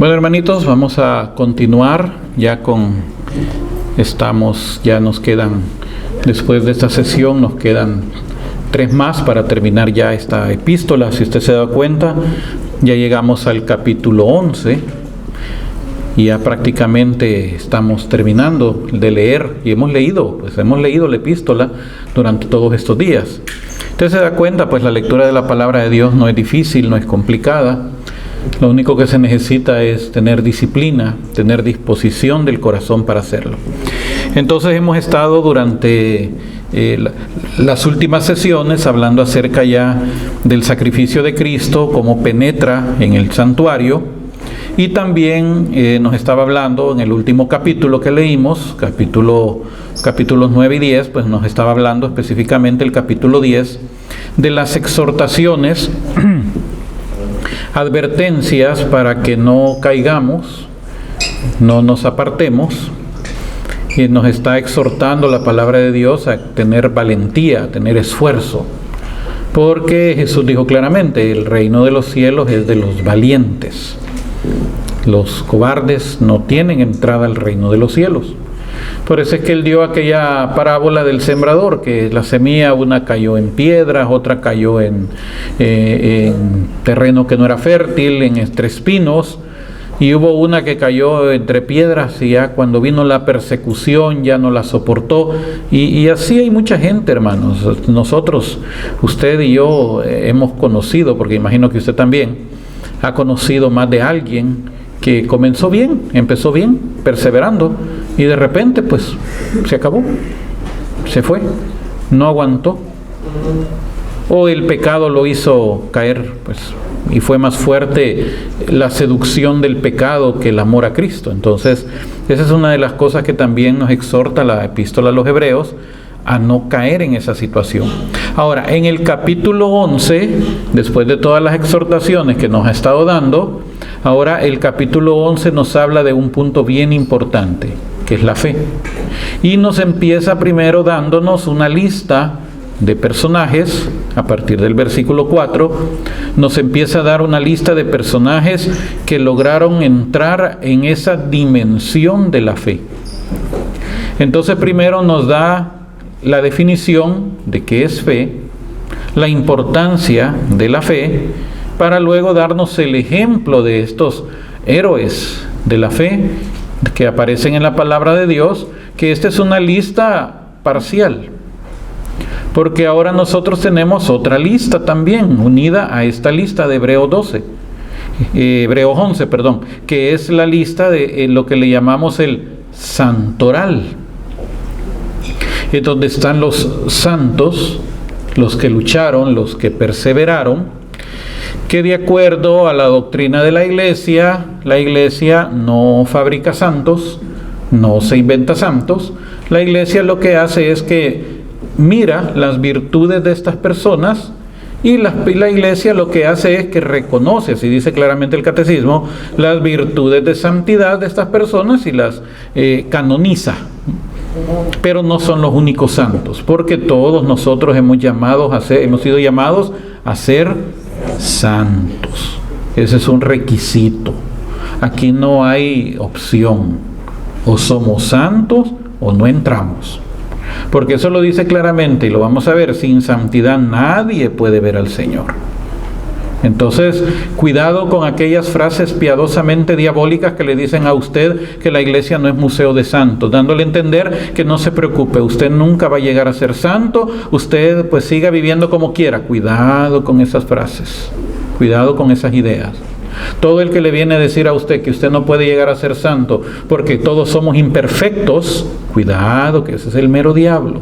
Bueno, hermanitos, vamos a continuar ya ya nos quedan, después de esta sesión, nos quedan 3 más para terminar ya esta epístola. Si usted se da cuenta, ya llegamos al capítulo 11 y ya prácticamente estamos terminando de leer y hemos leído la epístola durante todos estos días. Usted se da cuenta, pues la lectura de la palabra de Dios no es difícil, no es complicada. Lo único que se necesita es tener disciplina, tener disposición del corazón para hacerlo. Entonces hemos estado durante las últimas sesiones hablando acerca ya del sacrificio de Cristo, cómo penetra en el santuario, y también nos estaba hablando en el último capítulo que leímos, capítulos 9 y 10, pues nos estaba hablando específicamente el capítulo 10 de las exhortaciones, advertencias para que no caigamos, no nos apartemos, y nos está exhortando la palabra de Dios a tener valentía, a tener esfuerzo, porque Jesús dijo claramente, el reino de los cielos es de los valientes. Los cobardes no tienen entrada al reino de los cielos. Por eso es que Él dio aquella parábola del sembrador, que la semilla, una cayó en piedras, otra cayó en terreno que no era fértil, entre espinos, y hubo una que cayó entre piedras y ya cuando vino la persecución ya no la soportó. Y así hay mucha gente, hermanos. Nosotros, usted y yo hemos conocido, porque imagino que usted también ha conocido más de alguien que comenzó bien, empezó bien, perseverando, y de repente pues se acabó, se fue, no aguantó, o el pecado lo hizo caer, pues, y fue más fuerte la seducción del pecado que el amor a Cristo. Entonces esa es una de las cosas que también nos exhorta la epístola a los Hebreos, a no caer en esa situación. Ahora, en el capítulo 11, después de todas las exhortaciones que nos ha estado dando, ahora el capítulo 11 nos habla de un punto bien importante, que es la fe. Y nos empieza primero dándonos una lista de personajes, a partir del versículo 4, nos empieza a dar una lista de personajes que lograron entrar en esa dimensión de la fe. Entonces primero nos da la definición de qué es fe, la importancia de la fe, para luego darnos el ejemplo de estos héroes de la fe que aparecen en la palabra de Dios, que esta es una lista parcial, porque ahora nosotros tenemos otra lista también, unida a esta lista de Hebreos 11, que es la lista de lo que le llamamos el santoral. Es donde están los santos, los que lucharon, los que perseveraron, que de acuerdo a la doctrina de la iglesia no fabrica santos, no se inventa santos. La iglesia lo que hace es que mira las virtudes de estas personas, y la iglesia lo que hace es que reconoce, así dice claramente el catecismo, las virtudes de santidad de estas personas y las canoniza. Pero no son los únicos santos, porque todos nosotros hemos sido llamados a ser santos. Ese es un requisito. Aquí no hay opción. O somos santos o no entramos. Porque eso lo dice claramente, y lo vamos a ver, sin santidad nadie puede ver al Señor. Entonces, cuidado con aquellas frases piadosamente diabólicas que le dicen a usted que la iglesia no es museo de santos, dándole a entender que no se preocupe, usted nunca va a llegar a ser santo, usted pues siga viviendo como quiera. Cuidado con esas frases, cuidado con esas ideas. Todo el que le viene a decir a usted que usted no puede llegar a ser santo porque todos somos imperfectos, cuidado, que ese es el mero diablo,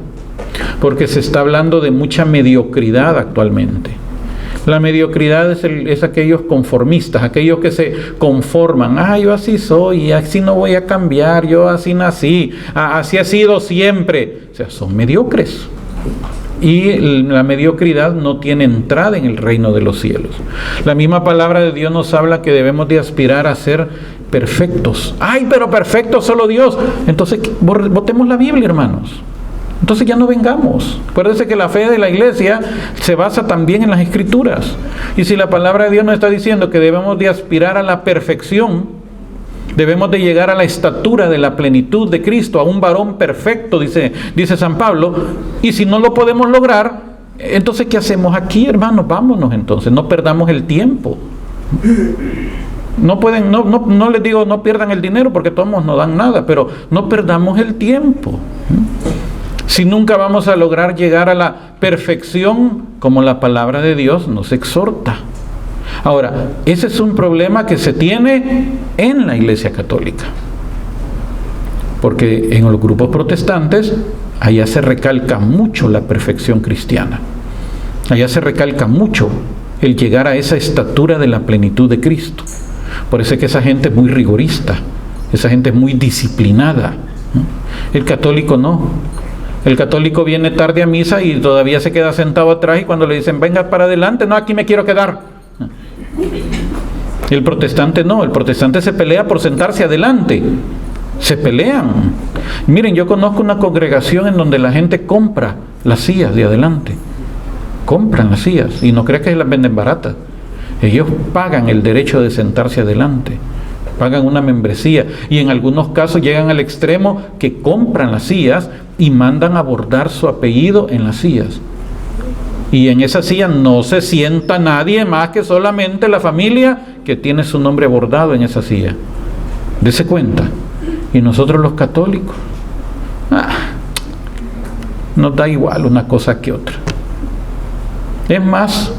porque se está hablando de mucha mediocridad actualmente. La mediocridad es aquellos conformistas, aquellos que se conforman. Yo así soy, así no voy a cambiar, yo así nací, así ha sido siempre. O sea, son mediocres. Y la mediocridad no tiene entrada en el reino de los cielos. La misma palabra de Dios nos habla que debemos de aspirar a ser perfectos. Pero perfecto solo Dios. Entonces, botemos la Biblia, hermanos. Entonces ya no vengamos. Acuérdense que la fe de la iglesia se basa también en las Escrituras. Y si la palabra de Dios nos está diciendo que debemos de aspirar a la perfección, Debemos de llegar a la estatura de la plenitud de Cristo, a un varón perfecto, dice San Pablo. Y si no lo podemos lograr, entonces ¿qué hacemos aquí, hermanos? Vámonos entonces, no perdamos el tiempo. No les digo no pierdan el dinero, porque todos no dan nada, pero no perdamos el tiempo. Si nunca vamos a lograr llegar a la perfección como la palabra de Dios nos exhorta. Ahora, ese es un problema que se tiene en la Iglesia Católica, porque en los grupos protestantes allá se recalca mucho la perfección cristiana, allá se recalca mucho el llegar a esa estatura de la plenitud de Cristo. Por eso es que esa gente es muy rigorista, esa gente es muy disciplinada, ¿no? El católico no. El católico viene tarde a misa y todavía se queda sentado atrás, y cuando le dicen venga para adelante, no, aquí me quiero quedar. El protestante no, el protestante se pelea por sentarse adelante, se pelean. Miren, yo conozco una congregación en donde la gente compra las sillas de adelante, compran las sillas, y no creas que las venden baratas. Ellos pagan el derecho de sentarse adelante, pagan una membresía, y en algunos casos llegan al extremo que compran las sillas y mandan a bordar su apellido en las sillas. Y en esa silla no se sienta nadie más que solamente la familia que tiene su nombre bordado en esa silla. Dese cuenta. Y nosotros los católicos, nos da igual una cosa que otra. Es más,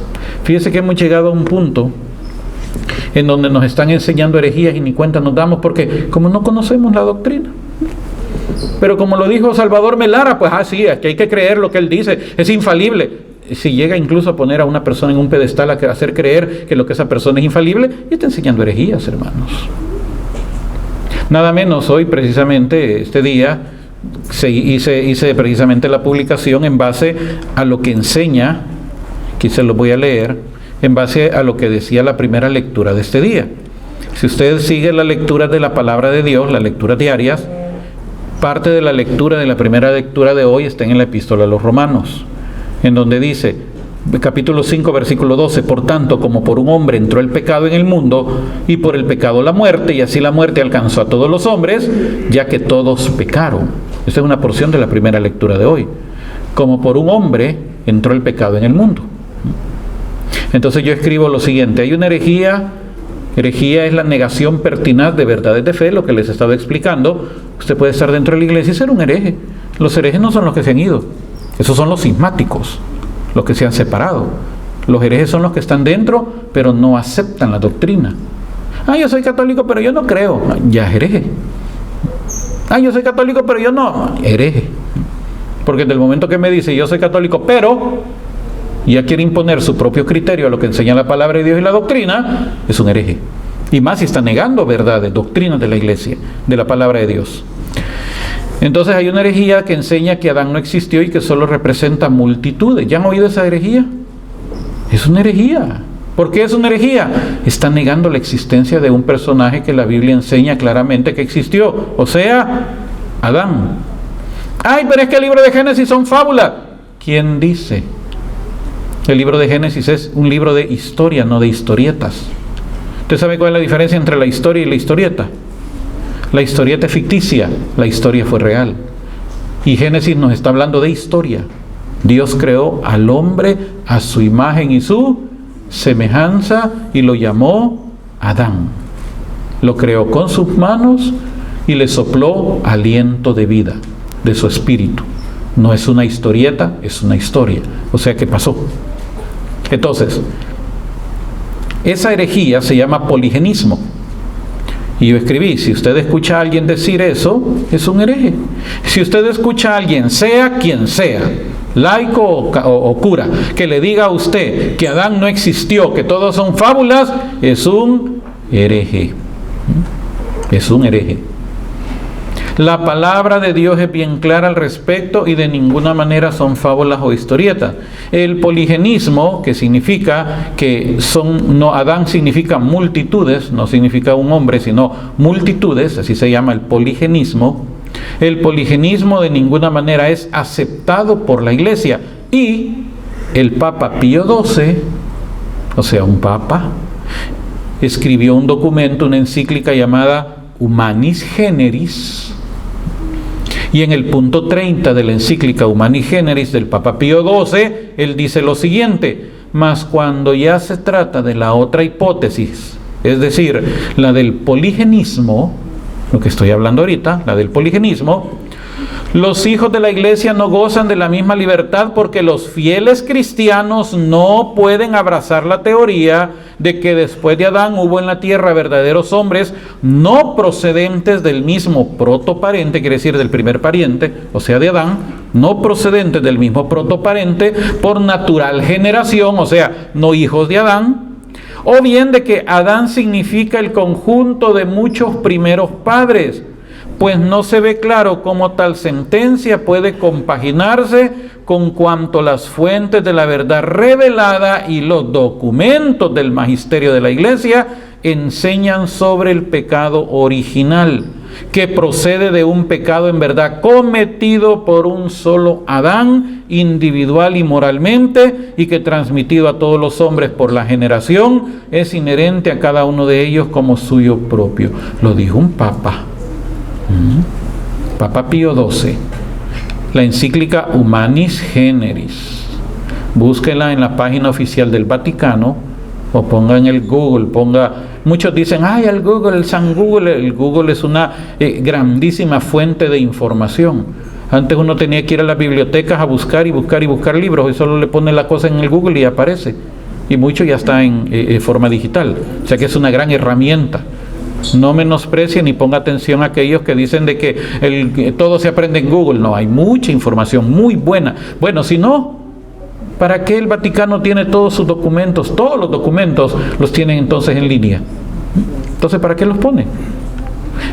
fíjese que hemos llegado a un punto en donde nos están enseñando herejías y ni cuenta nos damos, porque como no conocemos la doctrina. Pero como lo dijo Salvador Melara, pues sí, aquí hay que creer lo que él dice, es infalible. Si llega incluso a poner a una persona en un pedestal a hacer creer que lo que esa persona es infalible, y está enseñando herejías, hermanos. Nada menos hoy, precisamente, este día, hice precisamente la publicación en base a lo que enseña, aquí se lo voy a leer, en base a lo que decía la primera lectura de este día. Si usted sigue la lectura de la palabra de Dios, las lecturas diarias, parte de la lectura de la primera lectura de hoy está en la epístola a los Romanos, en donde dice, capítulo 5, versículo 12, por tanto, como por un hombre entró el pecado en el mundo, y por el pecado la muerte, y así la muerte alcanzó a todos los hombres, ya que todos pecaron. Esta es una porción de la primera lectura de hoy. Como por un hombre entró el pecado en el mundo. Entonces yo escribo lo siguiente: hay una herejía. Herejía es la negación pertinaz de verdades de fe, lo que les estaba explicando. Usted puede estar dentro de la iglesia y ser un hereje. Los herejes no son los que se han ido, esos son los cismáticos, los que se han separado. Los herejes son los que están dentro, pero no aceptan la doctrina. Yo soy católico, pero yo no creo. Ya es hereje. Yo soy católico, pero yo no. Hereje. Porque desde el momento que me dice yo soy católico, pero ya quiere imponer su propio criterio a lo que enseña la palabra de Dios y la doctrina, es un hereje. Y más si está negando verdades, doctrinas de la iglesia, de la palabra de Dios. Entonces hay una herejía que enseña que Adán no existió y que solo representa multitudes. ¿Ya han oído esa herejía? Es una herejía. ¿Por qué es una herejía? Está negando la existencia de un personaje que la Biblia enseña claramente que existió, o sea, Adán. Pero es que el libro de Génesis son fábulas. ¿Quién dice? El libro de Génesis es un libro de historia, no de historietas. ¿Usted sabe cuál es la diferencia entre la historia y la historieta? La historieta es ficticia, la historia fue real. Y Génesis nos está hablando de historia. Dios creó al hombre a su imagen y su semejanza y lo llamó Adán. Lo creó con sus manos y le sopló aliento de vida de su espíritu. No es una historieta, es una historia. O sea, ¿qué pasó? Entonces, esa herejía se llama poligenismo. Y yo escribí, si usted escucha a alguien decir eso, es un hereje. Si usted escucha a alguien, sea quien sea, laico o cura, que le diga a usted que Adán no existió, que todos son fábulas, es un hereje. Es un hereje. La palabra de Dios es bien clara al respecto y de ninguna manera son fábulas o historietas. El poligenismo, que significa que Adán significa multitudes, no significa un hombre, sino multitudes, así se llama el poligenismo. El poligenismo de ninguna manera es aceptado por la iglesia. Y el Papa Pío XII, o sea, un papa, escribió un documento, una encíclica llamada Humanis Generis. Y en el punto 30 de la encíclica Humanis Generis del Papa Pío XII, él dice lo siguiente: mas cuando ya se trata de la otra hipótesis, es decir, la del poligenismo, lo que estoy hablando ahorita, la del poligenismo, los hijos de la Iglesia no gozan de la misma libertad porque los fieles cristianos no pueden abrazar la teoría de que después de Adán hubo en la tierra verdaderos hombres no procedentes del mismo protoparente, quiere decir del primer pariente, o sea de Adán, no procedentes del mismo protoparente por natural generación, o sea, no hijos de Adán, o bien de que Adán significa el conjunto de muchos primeros padres, pues no se ve claro cómo tal sentencia puede compaginarse con cuanto las fuentes de la verdad revelada y los documentos del magisterio de la Iglesia enseñan sobre el pecado original, que procede de un pecado en verdad cometido por un solo Adán, individual y moralmente, y que transmitido a todos los hombres por la generación, es inherente a cada uno de ellos como suyo propio. Lo dijo un papa. Papa Pío XII, la encíclica Humanis Generis. Búsquela en la página oficial del Vaticano o ponga en el Google, muchos dicen, ay, el Google, el San Google. El Google es una grandísima fuente de información. Antes uno tenía que ir a las bibliotecas a buscar libros, y solo le pone la cosa en el Google y aparece, y mucho ya está en forma digital, o sea que es una gran herramienta. No menosprecie ni ponga atención a aquellos que dicen de que todo se aprende en Google. No, hay mucha información muy buena. Bueno, si no, ¿para qué el Vaticano tiene todos sus documentos? Todos los documentos los tienen entonces en línea. Entonces, ¿para qué los pone?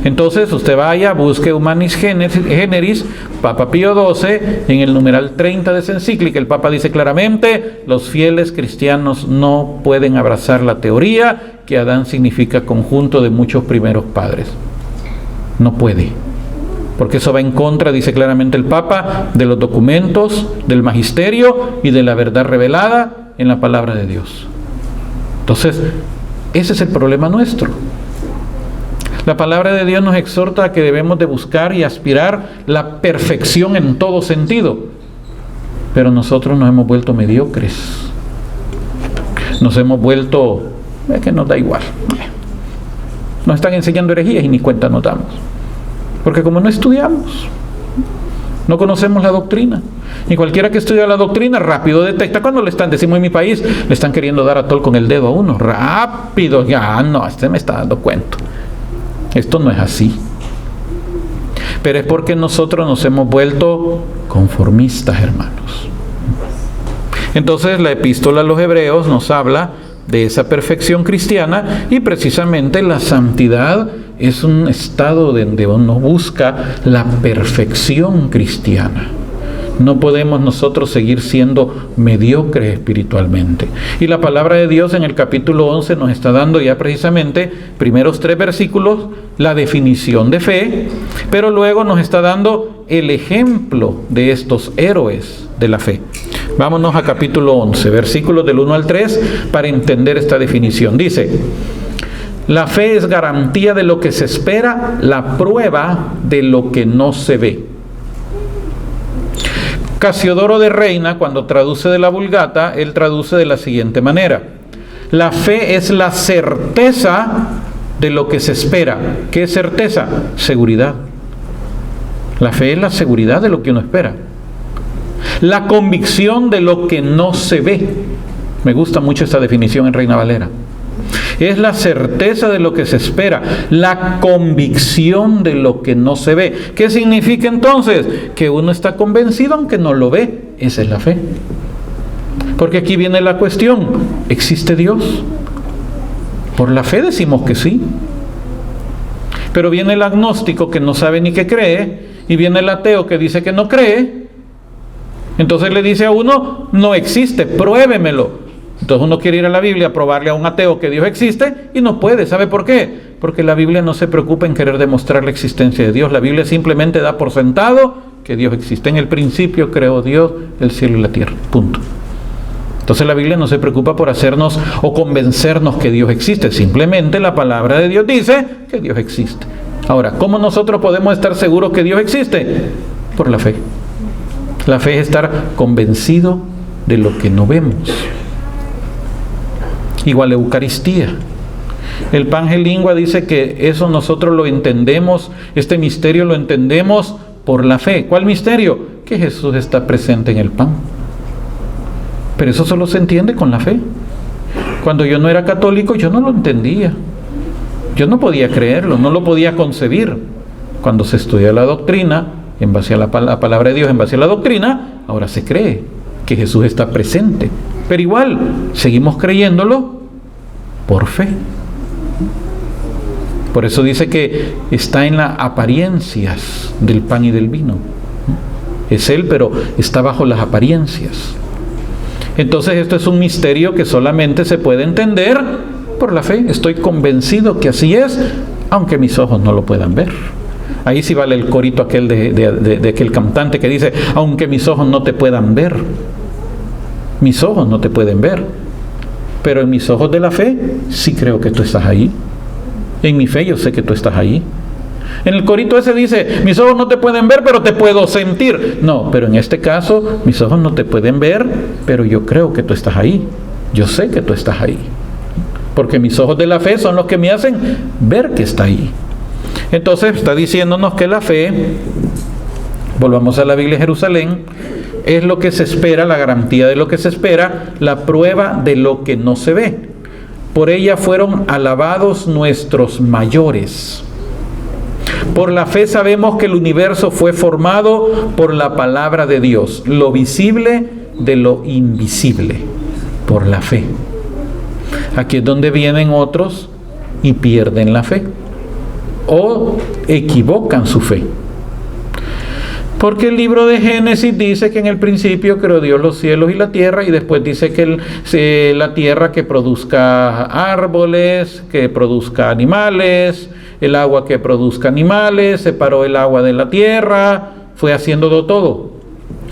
Entonces, usted vaya, busque Humanis Generis, Papa Pío XII, en el numeral 30 de esa encíclica, el Papa dice claramente, los fieles cristianos no pueden abrazar la teoría que Adán significa conjunto de muchos primeros padres. No puede. Porque eso va en contra, dice claramente el Papa, de los documentos, del magisterio y de la verdad revelada en la palabra de Dios. Entonces, ese es el problema nuestro. La palabra de Dios nos exhorta a que debemos de buscar y aspirar la perfección en todo sentido. Pero nosotros nos hemos vuelto mediocres. Nos hemos vuelto, es que nos da igual. Nos están enseñando herejías y ni cuenta nos damos. Porque como no estudiamos, no conocemos la doctrina. Y cualquiera que estudia la doctrina rápido detecta cuando le están, decimos en mi país, le están queriendo dar a tol con el dedo a uno. Rápido, ya no, me está dando cuento. Esto no es así. Pero es porque nosotros nos hemos vuelto conformistas, hermanos. Entonces la epístola a los Hebreos nos habla de esa perfección cristiana, y precisamente la santidad es un estado donde uno busca la perfección cristiana. No podemos nosotros seguir siendo mediocres espiritualmente. Y la palabra de Dios en el capítulo 11 nos está dando ya precisamente, primeros 3 versículos, la definición de fe, pero luego nos está dando el ejemplo de estos héroes de la fe. Vámonos a capítulo 11, versículos del 1 al 3, para entender esta definición. Dice, la fe es garantía de lo que se espera, la prueba de lo que no se ve. Casiodoro de Reina, cuando traduce de la Vulgata, él traduce de la siguiente manera: la fe es la certeza de lo que se espera. ¿Qué es certeza? Seguridad. La fe es la seguridad de lo que uno espera. La convicción de lo que no se ve. Me gusta mucho esta definición en Reina Valera. Es la certeza de lo que se espera, la convicción de lo que no se ve. ¿Qué significa entonces? Que uno está convencido aunque no lo ve. Esa es la fe. Porque aquí viene la cuestión: ¿existe Dios? Por la fe decimos que sí. Pero viene el agnóstico que no sabe ni que cree, y viene el ateo que dice que no cree. Entonces le dice a uno, no existe, pruébemelo. Entonces uno quiere ir a la Biblia a probarle a un ateo que Dios existe y no puede. ¿Sabe por qué? Porque la Biblia no se preocupa en querer demostrar la existencia de Dios. La Biblia simplemente da por sentado que Dios existe. En el principio creó Dios el cielo y la tierra. Punto. Entonces la Biblia no se preocupa por hacernos o convencernos que Dios existe. Simplemente la palabra de Dios dice que Dios existe. Ahora, ¿cómo nosotros podemos estar seguros que Dios existe? Por la fe. La fe es estar convencido de lo que no vemos. Igual la Eucaristía. El Pange Lingua dice que eso nosotros lo entendemos, este misterio lo entendemos por la fe. ¿Cuál misterio? Que Jesús está presente en el pan. Pero eso solo se entiende con la fe. Cuando yo no era católico, yo no lo entendía. Yo no podía creerlo, no lo podía concebir. Cuando se estudia la doctrina, en base a la palabra de Dios, en base a la doctrina, ahora se cree que Jesús está presente. Pero igual, seguimos creyéndolo por fe. Por eso dice que está en las apariencias del pan y del vino. Es Él, pero está bajo las apariencias. Entonces esto es un misterio que solamente se puede entender por la fe. Estoy convencido que así es, aunque mis ojos no lo puedan ver. Ahí sí vale el corito aquel de aquel cantante que dice, aunque mis ojos no te puedan ver. Mis ojos no te pueden ver, pero en mis ojos de la fe sí creo que tú estás ahí. En mi fe yo sé que tú estás ahí. En el corito ese dice, mis ojos no te pueden ver, pero te puedo sentir. No, pero en este caso, mis ojos no te pueden ver, pero yo creo que tú estás ahí. Yo sé que tú estás ahí. Porque mis ojos de la fe son los que me hacen ver que está ahí. Entonces está diciéndonos que la fe, volvamos a la Biblia de Jerusalén, es lo que se espera, la garantía de lo que se espera, la prueba de lo que no se ve. Por ella fueron alabados nuestros mayores. Por la fe sabemos que el universo fue formado por la palabra de Dios, lo visible de lo invisible, por la fe. Aquí es donde vienen otros y pierden la fe, o equivocan su fe. Porque el libro de Génesis dice que en el principio creó Dios los cielos y la tierra, y después dice que la tierra que produzca árboles, que produzca animales, el agua que produzca animales, separó el agua de la tierra, fue haciéndolo todo.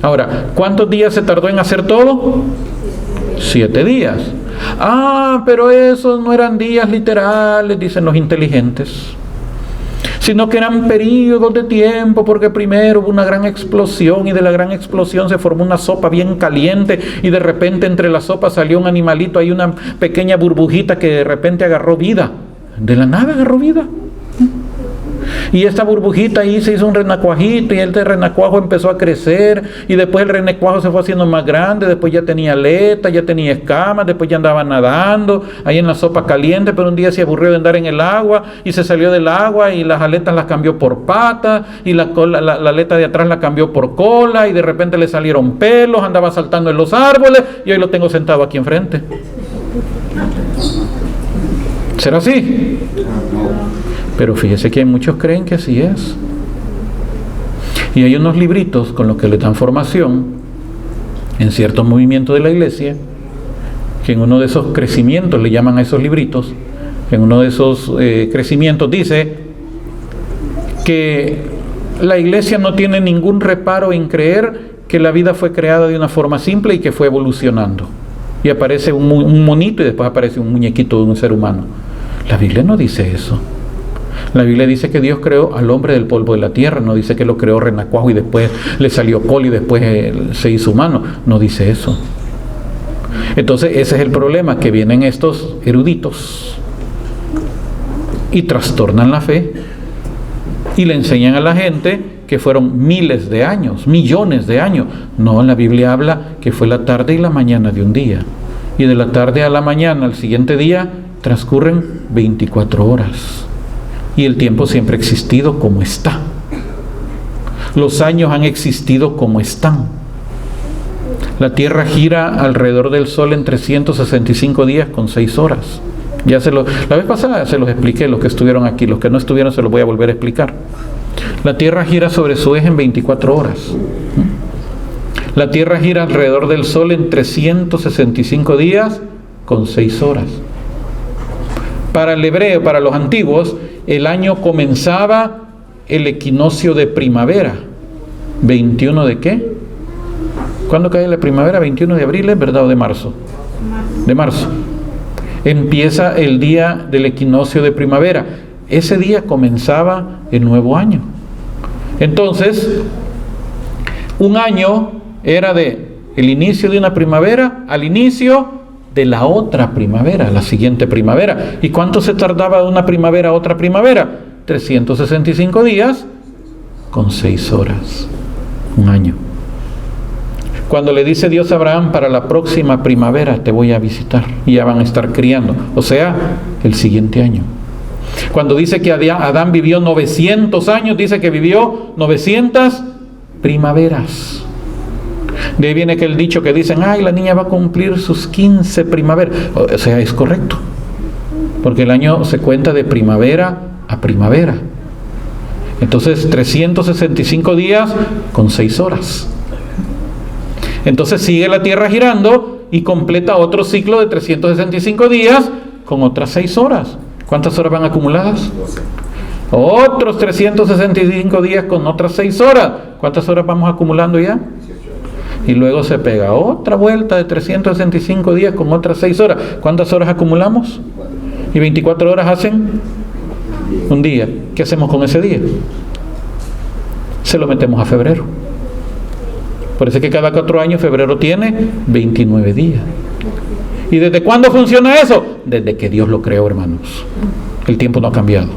Ahora, ¿cuántos días se tardó en hacer todo? 7 días. Ah, pero esos no eran días literales, dicen los inteligentes, sino que eran periodos de tiempo, porque primero hubo una gran explosión y de la gran explosión se formó una sopa bien caliente y de repente entre la sopa salió un animalito, hay una pequeña burbujita que de repente agarró vida, de la nada agarró vida. Y esta burbujita ahí se hizo un renacuajito y este renacuajo empezó a crecer y después el renacuajo se fue haciendo más grande, después ya tenía aletas, ya tenía escamas, después ya andaba nadando ahí en la sopa caliente, pero un día se aburrió de andar en el agua y se salió del agua y las aletas las cambió por patas y la aleta de atrás la cambió por cola y de repente le salieron pelos, andaba saltando en los árboles y hoy lo tengo sentado aquí enfrente. ¿Será así? Pero fíjese que muchos creen que así es. Y hay unos libritos con los que le dan formación en ciertos movimientos de la iglesia, que en uno de esos crecimientos, le llaman a esos libritos, en uno de esos crecimientos dice que la iglesia no tiene ningún reparo en creer que la vida fue creada de una forma simple y que fue evolucionando. Y aparece un monito y después aparece un muñequito de un ser humano. La Biblia no dice eso. La Biblia dice que Dios creó al hombre del polvo de la tierra, no dice que lo creó renacuajo y después le salió cola y después se hizo humano, no dice eso. Entonces ese es el problema, que vienen estos eruditos y trastornan la fe y le enseñan a la gente que fueron miles de años, millones de años. No, la Biblia habla que fue la tarde y la mañana de un día, y de la tarde a la mañana al siguiente día transcurren 24 horas. Y el tiempo siempre ha existido como está. Los años han existido como están. La Tierra gira alrededor del Sol en 365 días con 6 horas. La vez pasada se los expliqué, los que estuvieron aquí. Los que no estuvieron se los voy a volver a explicar. La Tierra gira sobre su eje en 24 horas. La Tierra gira alrededor del Sol en 365 días con 6 horas. Para el hebreo, para los antiguos, el año comenzaba el equinoccio de primavera. ¿21 de qué? ¿Cuándo cae la primavera? 21 de abril, ¿es verdad? ¿O de marzo? De marzo. Empieza el día del equinoccio de primavera. ese día comenzaba el nuevo año. Entonces, un año era de el inicio de una primavera al inicio de la otra primavera, la siguiente primavera. ¿Y cuánto se tardaba de una primavera a otra primavera? 365 días con 6 horas. Un año. Cuando le dice Dios a Abraham, para la próxima primavera te voy a visitar, y ya van a estar criando, o sea, el siguiente año. Cuando dice que Adán vivió 900 años, dice que vivió 900 primaveras. De ahí viene que el dicho que dicen, ay, la niña va a cumplir sus 15 primaveras. O sea, es correcto, porque el año se cuenta de primavera a primavera. Entonces, 365 días con 6 horas. Entonces sigue la Tierra girando y completa otro ciclo de 365 días con otras 6 horas. ¿Cuántas horas van acumuladas? 12. Otros 365 días con otras 6 horas. ¿Cuántas horas vamos acumulando ya? 18. Y luego se pega otra vuelta de 365 días con otras 6 horas. ¿Cuántas horas acumulamos? 4. Y 24 horas hacen un día. ¿Qué hacemos con ese día? Se lo metemos a febrero. Por eso es que cada 4 años febrero tiene 29 días. ¿Y desde cuándo funciona eso? Desde que Dios lo creó, hermanos. El tiempo no ha cambiado.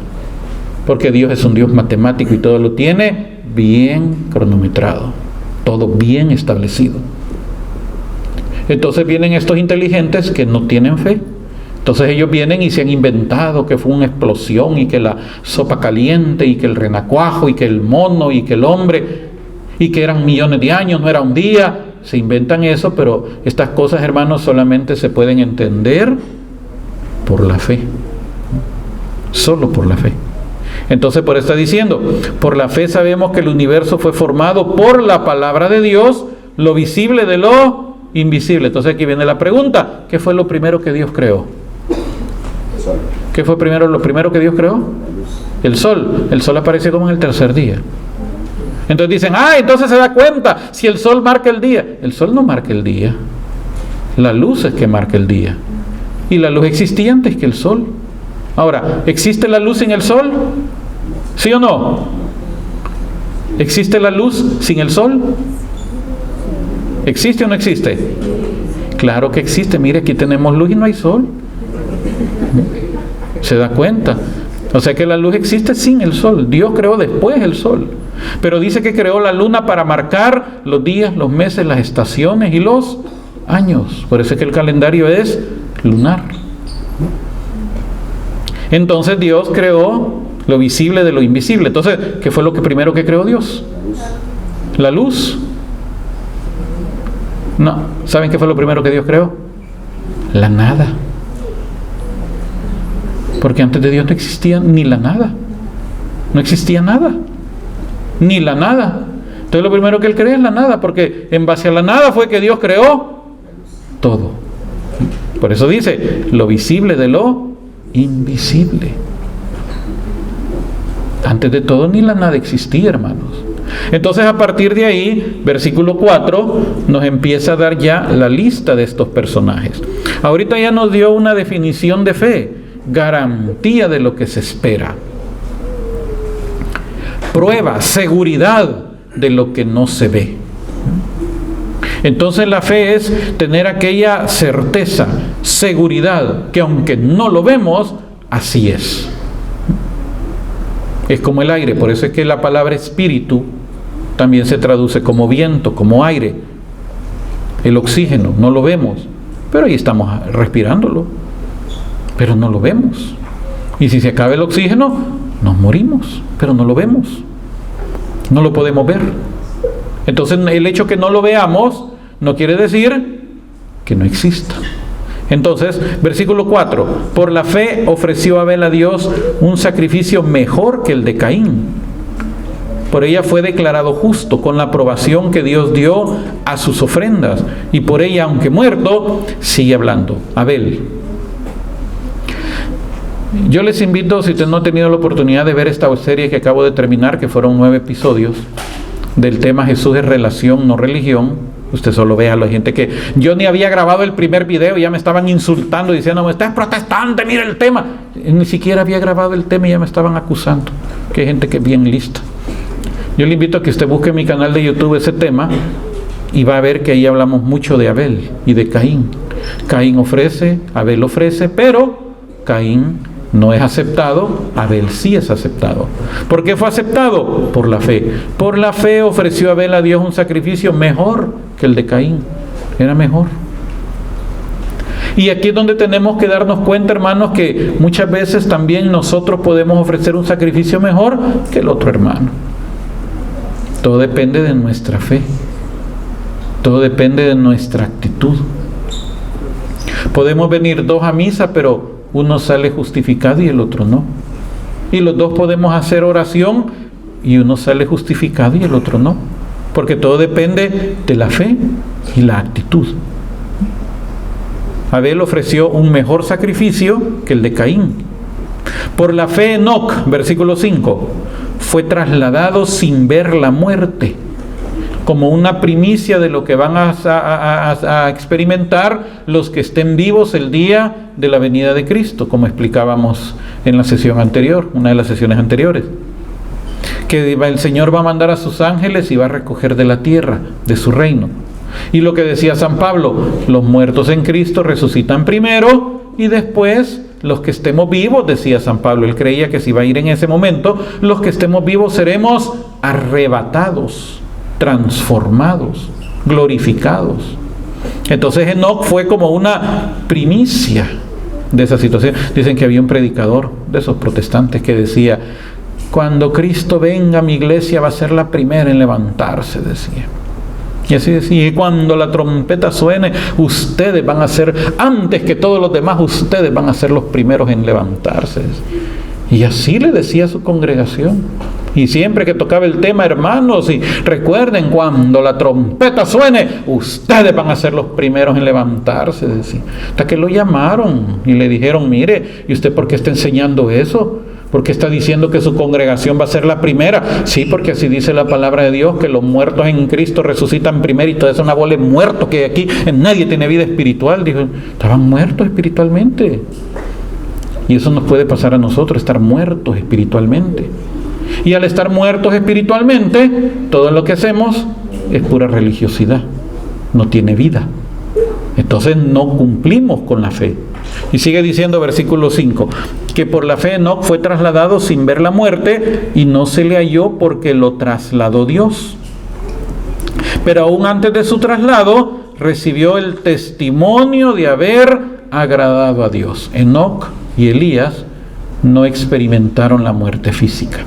Porque Dios es un Dios matemático y todo lo tiene bien cronometrado. Todo bien establecido. Entonces vienen estos inteligentes que no tienen fe. Entonces ellos vienen y se han inventado que fue una explosión y que la sopa caliente y que el renacuajo y que el mono y que el hombre y que eran millones de años, no era un día. Se inventan eso, pero estas cosas, hermanos, solamente se pueden entender por la fe. Solo por la fe. Entonces, por eso está diciendo, por la fe sabemos que el universo fue formado por la palabra de Dios, lo visible de lo invisible. Entonces aquí viene la pregunta, ¿qué fue lo primero que Dios creó? El sol. ¿Qué fue lo primero que Dios creó? La luz. El sol. El sol apareció como en el tercer día. Entonces dicen, entonces se da cuenta si el sol marca el día. El sol no marca el día. La luz es que marca el día. Y la luz existía antes que el sol. Ahora, ¿existe la luz sin el sol? ¿Sí o no? ¿Existe la luz sin el sol? ¿Existe o no existe? Claro que existe. Mire, aquí tenemos luz y no hay sol. ¿Se da cuenta? O sea que la luz existe sin el sol. Dios creó después el sol. Pero dice que creó la luna para marcar los días, los meses, las estaciones y los años. Por eso es que el calendario es lunar. Entonces Dios creó lo visible de lo invisible. Entonces, ¿qué fue lo primero que creó Dios? La luz. No. ¿Saben qué fue lo primero que Dios creó? La nada. Porque antes de Dios no existía ni la nada. No existía nada. Ni la nada. Entonces lo primero que Él crea es la nada, porque en base a la nada fue que Dios creó todo. Por eso dice, lo visible de lo invisible. Antes de todo ni la nada existía, hermanos. Entonces a partir de ahí, versículo 4, nos empieza a dar ya la lista de estos personajes. Ahorita ya nos dio una definición de fe, garantía de lo que se espera. Prueba, seguridad de lo que no se ve. Entonces la fe es tener aquella certeza, seguridad, que aunque no lo vemos, así es. Es como el aire, por eso es que la palabra espíritu también se traduce como viento, como aire. El oxígeno, no lo vemos, pero ahí estamos respirándolo, pero no lo vemos. Y si se acaba el oxígeno, nos morimos, pero no lo vemos, no lo podemos ver. Entonces el hecho que no lo veamos no quiere decir que no exista. Entonces, versículo 4, por la fe ofreció Abel a Dios un sacrificio mejor que el de Caín. Por ella fue declarado justo con la aprobación que Dios dio a sus ofrendas, y por ella, aunque muerto, sigue hablando. Abel. Yo les invito, si usted no ha tenido la oportunidad de ver esta serie que acabo de terminar, que fueron 9 episodios, del tema Jesús es relación, no religión, Usted solo vea a la gente que yo ni había grabado el primer video y ya me estaban insultando diciendo, usted es protestante, mire el tema. Ni siquiera había grabado el tema y ya me estaban acusando. Que hay gente que es bien lista. Yo le invito a que usted busque en mi canal de YouTube ese tema y va a ver que ahí hablamos mucho de Abel y de Caín. Caín ofrece, Abel ofrece, pero Caín no es aceptado, Abel sí es aceptado. ¿Por qué fue aceptado? Por la fe. Por la fe ofreció Abel a Dios un sacrificio mejor que el de Caín. Era mejor. Y aquí es donde tenemos que darnos cuenta, hermanos, que muchas veces también nosotros podemos ofrecer un sacrificio mejor que el otro hermano. Todo depende de nuestra fe. Todo depende de nuestra actitud. Podemos venir dos a misa, pero uno sale justificado y el otro no. Y los dos podemos hacer oración y uno sale justificado y el otro no. Porque todo depende de la fe y la actitud. Abel ofreció un mejor sacrificio que el de Caín. Por la fe Enoc, versículo 5, fue trasladado sin ver la muerte, como una primicia de lo que van a experimentar los que estén vivos el día de la venida de Cristo, como explicábamos en la sesión anterior, una de las sesiones anteriores. Que el Señor va a mandar a sus ángeles y va a recoger de la tierra, de su reino. Y lo que decía San Pablo, los muertos en Cristo resucitan primero y después los que estemos vivos, decía San Pablo, él creía que se iba a ir en ese momento, los que estemos vivos seremos arrebatados, transformados, glorificados. Entonces Enoc fue como una primicia de esa situación. Dicen que había un predicador de esos protestantes que decía, cuando Cristo venga, mi iglesia va a ser la primera en levantarse, decía. Y así decía, y cuando la trompeta suene, ustedes van a ser, antes que todos los demás, ustedes van a ser los primeros en levantarse. Y así le decía a su congregación. Y siempre que tocaba el tema, hermanos, y recuerden, cuando la trompeta suene, ustedes van a ser los primeros en levantarse, decía. Hasta que lo llamaron y le dijeron, mire, ¿y usted por qué está enseñando eso? ¿Por qué está diciendo que su congregación va a ser la primera? Sí, porque así dice la palabra de Dios, que los muertos en Cristo resucitan primero, y toda esa una bola de muertos que aquí nadie tiene vida espiritual. Dijo, estaban muertos espiritualmente. Y eso nos puede pasar a nosotros, estar muertos espiritualmente. Y al estar muertos espiritualmente, todo lo que hacemos es pura religiosidad, no tiene vida. Entonces no cumplimos con la fe. Y sigue diciendo versículo 5, que por la fe Enoc fue trasladado sin ver la muerte y no se le halló porque lo trasladó Dios. Pero aún antes de su traslado recibió el testimonio de haber agradado a Dios. Enoc y Elías no experimentaron la muerte física.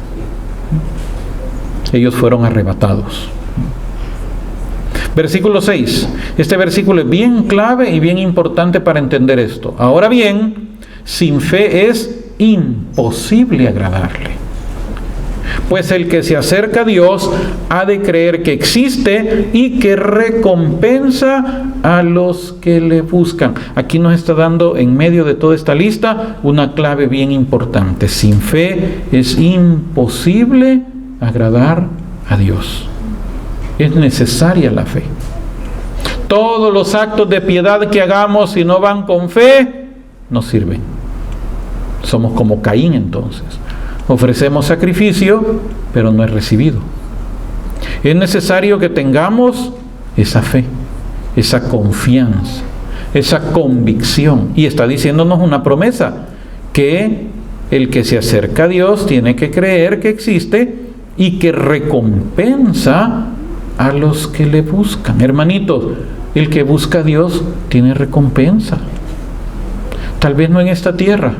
Ellos fueron arrebatados. Versículo 6. Este versículo es bien clave y bien importante para entender esto. Ahora bien, sin fe es imposible agradarle. Pues el que se acerca a Dios ha de creer que existe y que recompensa a los que le buscan. Aquí nos está dando en medio de toda esta lista una clave bien importante. Sin fe es imposible agradar a Dios. Es necesaria la fe. Todos los actos de piedad que hagamos, si no van con fe, no sirven. Somos como Caín entonces. Ofrecemos sacrificio, pero no es recibido. Es necesario que tengamos esa fe, esa confianza, esa convicción. Y está diciéndonos una promesa, que el que se acerca a Dios tiene que creer que existe y que recompensa a los que le buscan. Hermanitos, el que busca a Dios tiene recompensa. Tal vez no en esta tierra.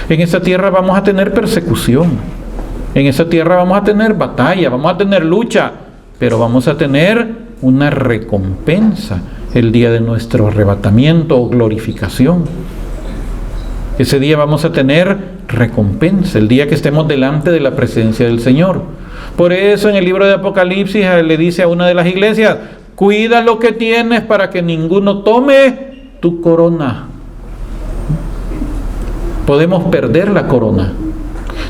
En esta tierra vamos a tener persecución. En esta tierra vamos a tener batalla, vamos a tener lucha, pero vamos a tener una recompensa el día de nuestro arrebatamiento o glorificación. Ese día vamos a tener recompensa, el día que estemos delante de la presencia del Señor. Por eso en el libro de Apocalipsis le dice a una de las iglesias, cuida lo que tienes para que ninguno tome tu corona. Podemos perder la corona.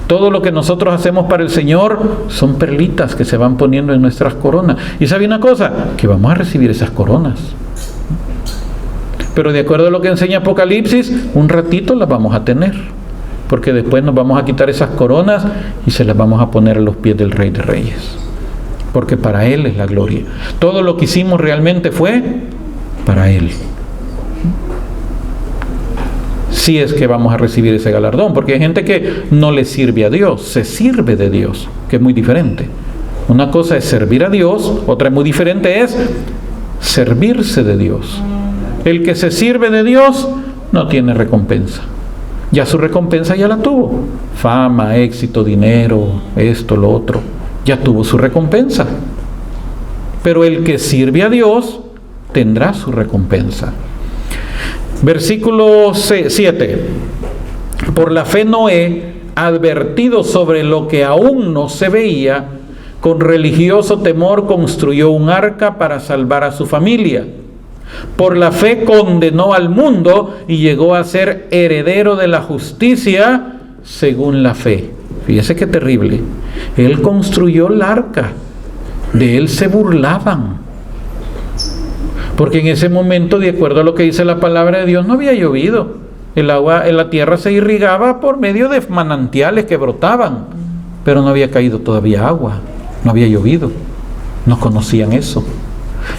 Todo lo que nosotros hacemos para el Señor son perlitas que se van poniendo en nuestras coronas. Y ¿sabe una cosa? Que vamos a recibir esas coronas. Pero de acuerdo a lo que enseña Apocalipsis, un ratito las vamos a tener. Porque después nos vamos a quitar esas coronas y se las vamos a poner a los pies del Rey de Reyes. Porque para Él es la gloria. Todo lo que hicimos realmente fue para Él. Si es que vamos a recibir ese galardón, porque hay gente que no le sirve a Dios, se sirve de Dios, que es muy diferente. Una cosa es servir a Dios, otra muy diferente es servirse de Dios. El que se sirve de Dios no tiene recompensa. Ya su recompensa ya la tuvo. Fama, éxito, dinero, esto, lo otro. Ya tuvo su recompensa. Pero el que sirve a Dios tendrá su recompensa. Versículo 7. Por la fe Noé, advertido sobre lo que aún no se veía, con religioso temor construyó un arca para salvar a su familia. Por la fe condenó al mundo y llegó a ser heredero de la justicia según la fe. Fíjese qué terrible. Él construyó el arca. De él se burlaban. Porque en ese momento, de acuerdo a lo que dice la palabra de Dios, no había llovido. El agua en la tierra se irrigaba por medio de manantiales que brotaban. Pero no había caído todavía agua. No había llovido. No conocían eso.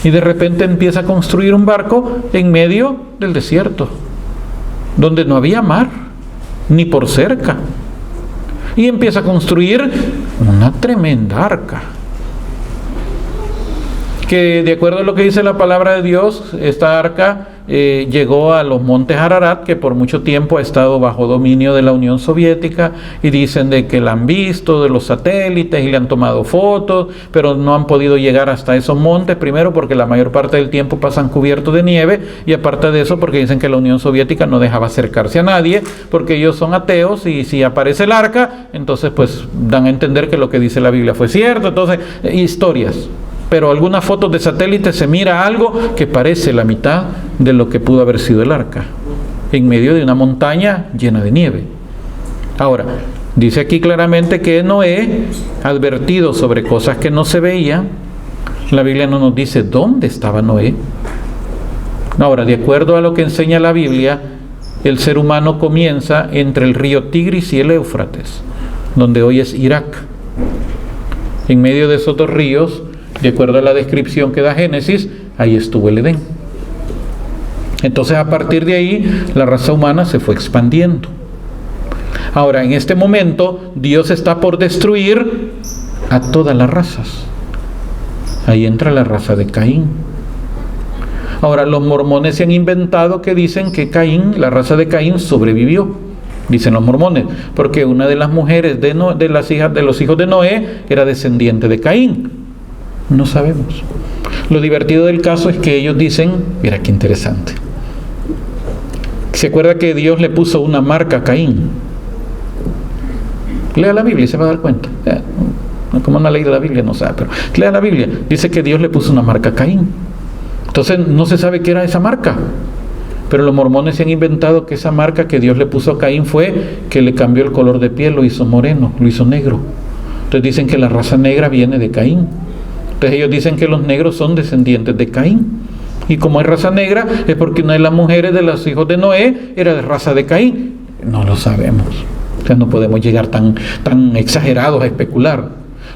Y de repente empieza a construir un barco en medio del desierto, donde no había mar, ni por cerca. Y empieza a construir una tremenda arca. Que de acuerdo a lo que dice la palabra de Dios, esta arca llegó a los montes Ararat, que por mucho tiempo ha estado bajo dominio de la Unión Soviética, y dicen de que la han visto de los satélites y le han tomado fotos, pero no han podido llegar hasta esos montes, primero porque la mayor parte del tiempo pasan cubiertos de nieve, y aparte de eso porque dicen que la Unión Soviética no dejaba acercarse a nadie, porque ellos son ateos, y si aparece el arca, entonces pues dan a entender que lo que dice la Biblia fue cierto. Entonces, historias. Pero algunas fotos de satélite se mira algo que parece la mitad de lo que pudo haber sido el arca, en medio de una montaña llena de nieve. Ahora, dice aquí claramente que Noé, advertido sobre cosas que no se veían, la Biblia no nos dice dónde estaba Noé. Ahora, de acuerdo a lo que enseña la Biblia, el ser humano comienza entre el río Tigris y el Éufrates, donde hoy es Irak. En medio de esos dos ríos, de acuerdo a la descripción que da Génesis, ahí estuvo el Edén. Entonces, a partir de ahí, la raza humana se fue expandiendo. Ahora, en este momento, Dios está por destruir a todas las razas. Ahí entra la raza de Caín. Ahora, los mormones se han inventado que dicen que Caín, la raza de Caín, sobrevivió. Dicen los mormones, porque una de las mujeres de los hijos de Noé era descendiente de Caín. No sabemos. Lo divertido del caso es que ellos dicen, mira qué interesante. ¿Se acuerda que Dios le puso una marca a Caín? Lea la Biblia y se va a dar cuenta. Como no ha leído la Biblia, no sabe, pero lea la Biblia. Dice que Dios le puso una marca a Caín. Entonces no se sabe qué era esa marca. Pero los mormones se han inventado que esa marca que Dios le puso a Caín fue que le cambió el color de piel, lo hizo moreno, lo hizo negro. Entonces dicen que la raza negra viene de Caín. Entonces ellos dicen que los negros son descendientes de Caín. Y como es raza negra, es porque una de las mujeres de los hijos de Noé era de raza de Caín. No lo sabemos. O sea, no podemos llegar tan exagerados a especular.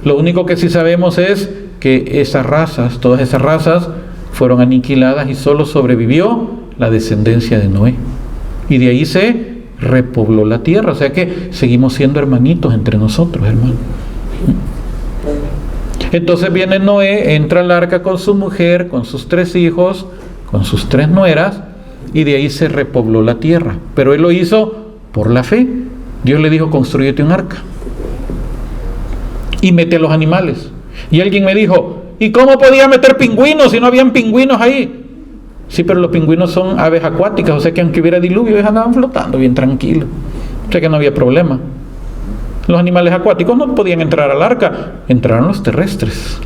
Lo único que sí sabemos es que esas razas, todas esas razas, fueron aniquiladas y solo sobrevivió la descendencia de Noé. Y de ahí se repobló la tierra. O sea que seguimos siendo hermanitos entre nosotros, hermano. Entonces viene Noé, entra al arca con su mujer, con sus 3 hijos, con sus 3 nueras, y de ahí se repobló la tierra. Pero él lo hizo por la fe. Dios le dijo, construyete un arca y mete a los animales. Y alguien me dijo, ¿y cómo podía meter pingüinos si no habían pingüinos ahí? Sí, pero los pingüinos son aves acuáticas, o sea que aunque hubiera diluvio, ellos andaban flotando bien tranquilos. O sea que no había problema. Los animales acuáticos no podían entrar al arca, entraron los terrestres.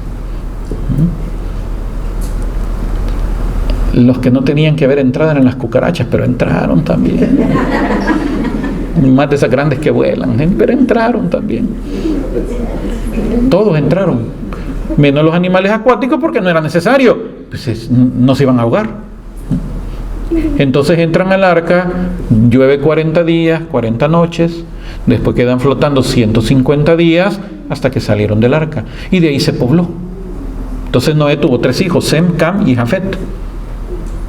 Los que no tenían que haber entrado eran las cucarachas, pero entraron también. más de esas grandes que vuelan, pero entraron también. Todos entraron, menos los animales acuáticos porque no era necesario, pues no se iban a ahogar. Entonces entran al arca, llueve 40 días, 40 noches, después quedan flotando 150 días hasta que salieron del arca, y de ahí se pobló. Entonces Noé tuvo 3 hijos, Sem, Cam y Jafet.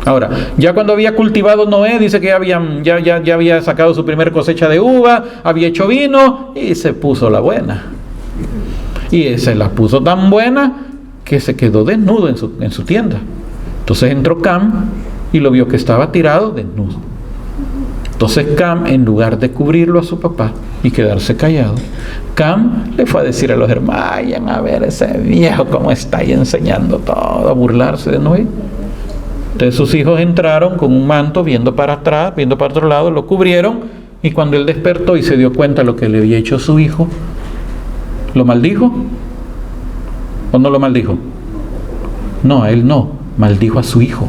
Ahora, ya cuando había cultivado Noé, dice que ya había sacado su primer cosecha de uva, había hecho vino y se puso la buena. Y se la puso tan buena que se quedó desnudo en su tienda. Entonces entró Cam y lo vio que estaba tirado desnudo. Entonces Cam, en lugar de cubrirlo a su papá y quedarse callado, Cam le fue a decir a los hermanos: vayan a ver ese viejo cómo está ahí enseñando todo, a burlarse de Noé. Entonces sus hijos entraron con un manto, viendo para atrás, viendo para otro lado, lo cubrieron, y cuando él despertó y se dio cuenta de lo que le había hecho su hijo, ¿lo maldijo? ¿O no lo maldijo? No, a él no, maldijo a su hijo.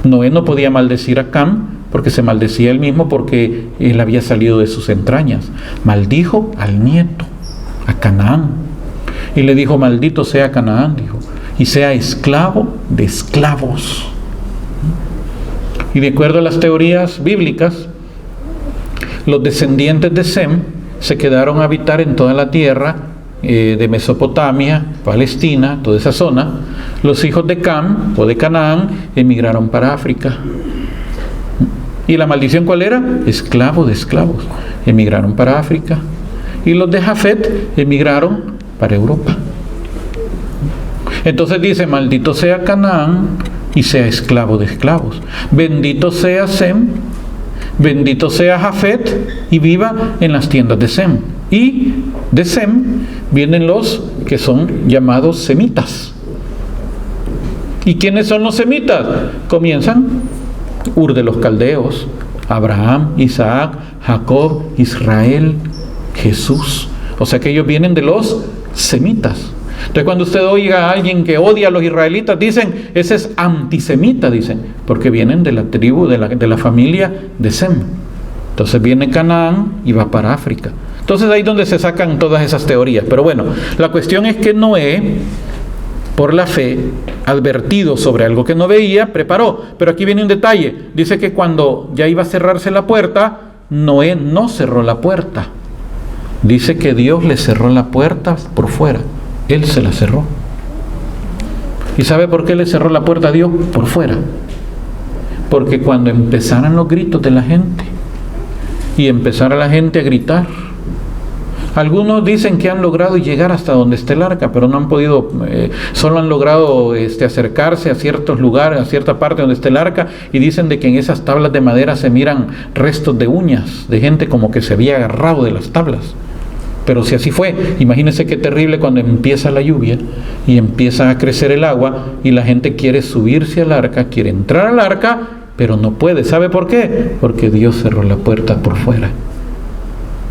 Noé no podía maldecir a Cam porque se maldecía él mismo, porque él había salido de sus entrañas. Maldijo al nieto, a Canaán, y le dijo: maldito sea Canaán, dijo, y sea esclavo de esclavos. Y de acuerdo a las teorías bíblicas, los descendientes de Sem se quedaron a habitar en toda la tierra de Mesopotamia, Palestina, toda esa zona. Los hijos de Cam o de Canaán emigraron para África. ¿Y la maldición cuál era? Esclavo de esclavos. Emigraron para África. Y los de Jafet emigraron para Europa. Entonces dice: maldito sea Canaán y sea esclavo de esclavos. Bendito sea Sem, bendito sea Jafet y viva en las tiendas de Sem. Y de Sem vienen los que son llamados semitas. ¿Y quiénes son los semitas? Comienzan Ur de los caldeos, Abraham, Isaac, Jacob, Israel, Jesús. O sea que ellos vienen de los semitas. Entonces cuando usted oiga a alguien que odia a los israelitas, dicen: ese es antisemita, dicen, porque vienen de la tribu, de la familia de Sem. Entonces viene Canaán y va para África. Entonces ahí es donde se sacan todas esas teorías. Pero bueno, la cuestión es que Noé, por la fe, advertido sobre algo que no veía, preparó. Pero aquí viene un detalle. Dice que cuando ya iba a cerrarse la puerta, Noé no cerró la puerta. Dice que Dios le cerró la puerta por fuera. Él se la cerró. ¿Y sabe por qué le cerró la puerta a Dios? Por fuera. Porque cuando empezaran los gritos de la gente y empezara la gente a gritar, algunos dicen que han logrado llegar hasta donde está el arca, pero no han podido, solo han logrado acercarse a ciertos lugares, a cierta parte donde está el arca, y dicen de que en esas tablas de madera se miran restos de uñas, de gente como que se había agarrado de las tablas. Pero si así fue, imagínense qué terrible cuando empieza la lluvia y empieza a crecer el agua y la gente quiere subirse al arca, quiere entrar al arca, pero no puede. ¿Sabe por qué? Porque Dios cerró la puerta por fuera.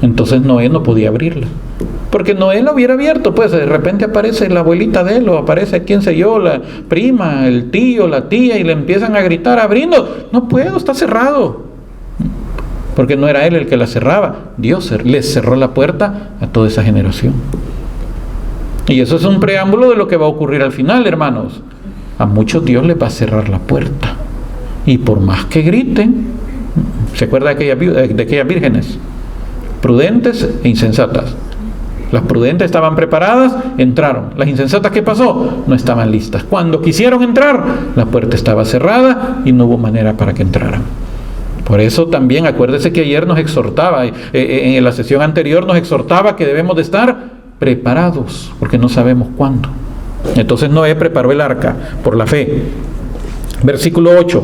Entonces Noé no podía abrirla. Porque Noé la hubiera abierto, pues de repente aparece la abuelita de él, o aparece quién sé yo, la prima, el tío, la tía, y le empiezan a gritar: abriendo. No puedo, está cerrado. Porque no era él el que la cerraba, Dios les cerró la puerta a toda esa generación. Y eso es un preámbulo de lo que va a ocurrir al final, hermanos. A muchos Dios les va a cerrar la puerta. Y por más que griten, ¿se acuerda de aquellas vírgenes? Prudentes e insensatas. Las prudentes estaban preparadas, entraron. Las insensatas, ¿qué pasó? No estaban listas. Cuando quisieron entrar, la puerta estaba cerrada y no hubo manera para que entraran. Por eso también, acuérdese que ayer nos exhortaba, en la sesión anterior nos exhortaba que debemos de estar preparados, porque no sabemos cuándo. Entonces Noé preparó el arca por la fe. Versículo 8.